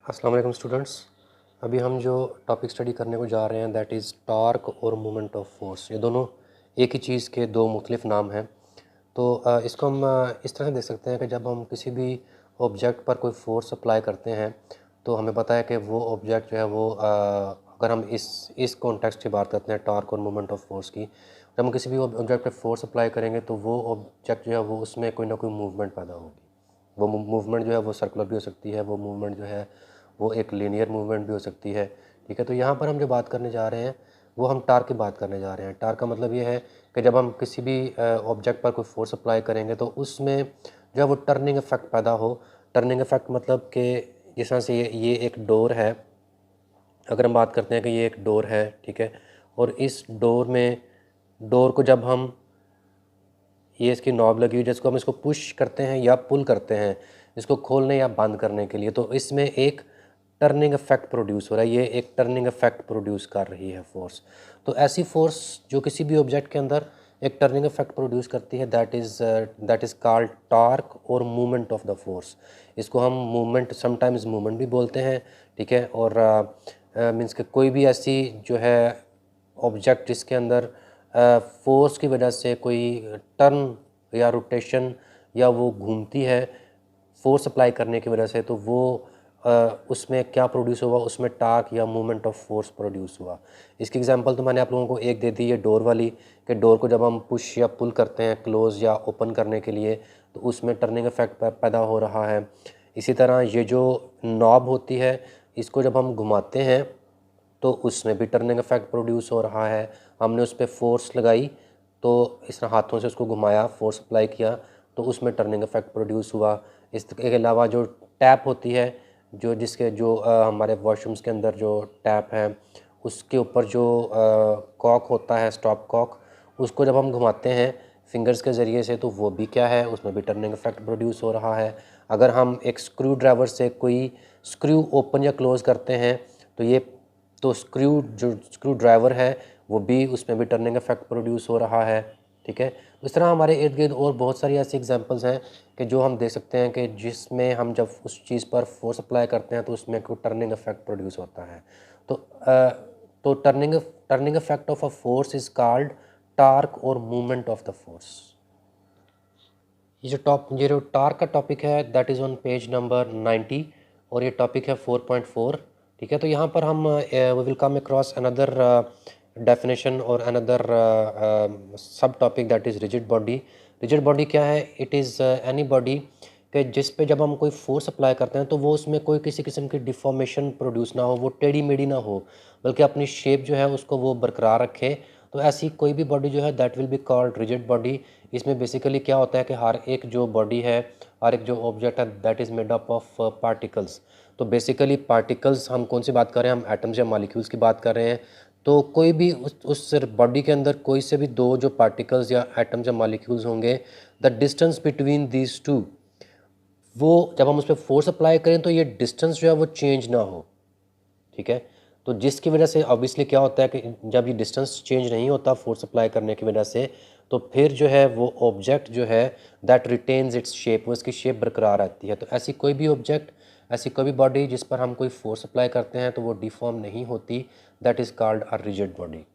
अस्सलाम वालेकुम स्टूडेंट्स। अभी हम जो टॉपिक स्टडी करने को जा रहे हैं दैट इज़ टॉर्क और मोमेंट ऑफ फोर्स। ये दोनों एक ही चीज़ के दो मुख्तलिफ नाम हैं। तो इसको हम इस तरह से देख सकते हैं कि जब हम किसी भी ऑब्जेक्ट पर कोई फोर्स अप्लाई करते हैं तो हमें पता है कि वो ऑब्जेक्ट जो है वो अगर हम इस कॉन्टेक्स्ट की बात करते हैं टॉर्क और मोमेंट ऑफ फोर्स की, जब हम किसी भी ऑब्जेक्ट पर फोर्स अप्लाई करेंगे तो वो ऑब्जेक्ट जो है वो उसमें कोई ना कोई मूवमेंट पैदा होगी। वो मूवमेंट जो है वो सर्कुलर भी हो सकती है, वो मूवमेंट जो है वो एक लीनियर मूवमेंट भी हो सकती है। ठीक है, तो यहाँ पर हम जो बात करने जा रहे हैं वो हम टार्क की बात करने जा रहे हैं। टार्क का मतलब ये है कि जब हम किसी भी ऑब्जेक्ट पर कोई फोर्स अप्लाई करेंगे तो उसमें जो है वो टर्निंग इफेक्ट पैदा हो। टर्निंग इफेक्ट मतलब कि जिस तरह से ये एक डोर है, अगर हम बात करते हैं कि ये एक डोर है, ठीक है, और इस डोर को जब हम ये इसकी नॉब लगी हुई जिसको हम इसको पुश करते हैं या पुल करते हैं इसको खोलने या बंद करने के लिए, तो इसमें एक टर्निंग इफेक्ट प्रोड्यूस हो रहा है। ये एक टर्निंग इफेक्ट प्रोड्यूस कर रही है फोर्स। तो ऐसी फोर्स जो किसी भी ऑब्जेक्ट के अंदर एक टर्निंग इफेक्ट प्रोड्यूस करती है दैट इज़ कॉल्ड टॉर्क और मूवमेंट ऑफ द फोर्स। इसको हम मूवमेंट समटाइम्स मूवमेंट भी बोलते हैं, ठीक है। और मीन्स कि कोई भी ऐसी जो है ऑब्जेक्ट जिसके अंदर फोर्स की वजह से कोई टर्न या रोटेशन या वो घूमती है फोर्स अप्लाई करने की वजह से, तो वो उसमें क्या प्रोड्यूस हुआ, उसमें टार्क या मूवमेंट ऑफ फोर्स प्रोड्यूस हुआ। इसकी एग्जांपल तो मैंने आप लोगों को एक दे दी है डोर वाली, कि डोर को जब हम पुश या पुल करते हैं क्लोज़ या ओपन करने के लिए तो उसमें टर्निंग इफेक्ट पैदा हो रहा है। इसी तरह ये जो नॉब होती है इसको जब हम घुमाते हैं तो उसमें भी टर्निंग इफेक्ट प्रोड्यूस हो रहा है। हमने उस पर फोर्स लगाई तो इस तरह हाथों से उसको घुमाया, फोर्स अप्लाई किया तो उसमें टर्निंग इफेक्ट प्रोड्यूस हुआ। इसके अलावा जो टैप होती है जो हमारे वॉशरूम्स के अंदर जो टैप है उसके ऊपर जो कॉक होता है, स्टॉप कॉक, उसको जब हम घुमाते हैं फिंगर्स के ज़रिए से तो वो भी क्या है, उसमें भी टर्निंग इफेक्ट प्रोड्यूस हो रहा है। अगर हम एक स्क्रू ड्राइवर से कोई स्क्रू ओपन या क्लोज़ करते हैं तो स्क्रू ड्राइवर है वो भी, उसमें भी टर्निंग इफेक्ट प्रोड्यूस हो रहा है, ठीक है। इस तरह हमारे इर्द गिर्द और बहुत सारी ऐसी एग्जांपल्स हैं कि जो हम देख सकते हैं कि जिसमें हम जब उस चीज़ पर फोर्स अप्लाई करते हैं तो उसमें कोई टर्निंग इफेक्ट प्रोड्यूस होता है। तो turning effect of a force is called torque और मूवमेंट ऑफ द फोर्स। ये जो टार्क का टॉपिक है that is on page number 90 और ये टॉपिक है 4.4, ठीक है। तो यहाँ पर हम we will come across another definition और another sub topic that is rigid body. Rigid body क्या है? इट इज़ एनी बॉडी कि जिस पे जब हम कोई फोर्स अप्लाई करते हैं तो वो उसमें कोई किसी किस्म की डिफॉर्मेशन प्रोड्यूस ना हो, वो टेढ़ी मेढ़ी ना हो, बल्कि अपनी शेप जो है उसको वो बरकरार रखे। तो ऐसी कोई भी बॉडी जो है that will be called rigid body. इसमें बेसिकली क्या होता है कि हर एक जो बॉडी है, हर एक जो ऑब्जेक्ट है that is made up of particles. तो बेसिकली पार्टिकल्स हम कौन सी बात कर रहे हैं? हम एटम्स या मॉलिक्यूल्स की बात कर रहे हैं। तो कोई भी उस बॉडी के अंदर कोई से भी दो जो पार्टिकल्स या एटम्स या मॉलिक्यूल्स होंगे, the distance between these two, वो जब हम उस पर फोर्स अप्लाई करें तो ये डिस्टेंस जो है वो चेंज ना हो, ठीक है। तो जिसकी वजह से ऑब्वियसली क्या होता है कि जब ये डिस्टेंस चेंज नहीं होता फोर्स अप्लाई करने की वजह से, तो फिर जो है वो ऑब्जेक्ट जो है दैट रिटेन्स इट्स शेप, वो इसकी शेप बरकरार रहती है। तो ऐसी कोई भी ऑब्जेक्ट, ऐसी कोई भी बॉडी जिस पर हम कोई फोर्स अप्लाई करते हैं तो वो डिफॉर्म नहीं होती, that is called a rigid body.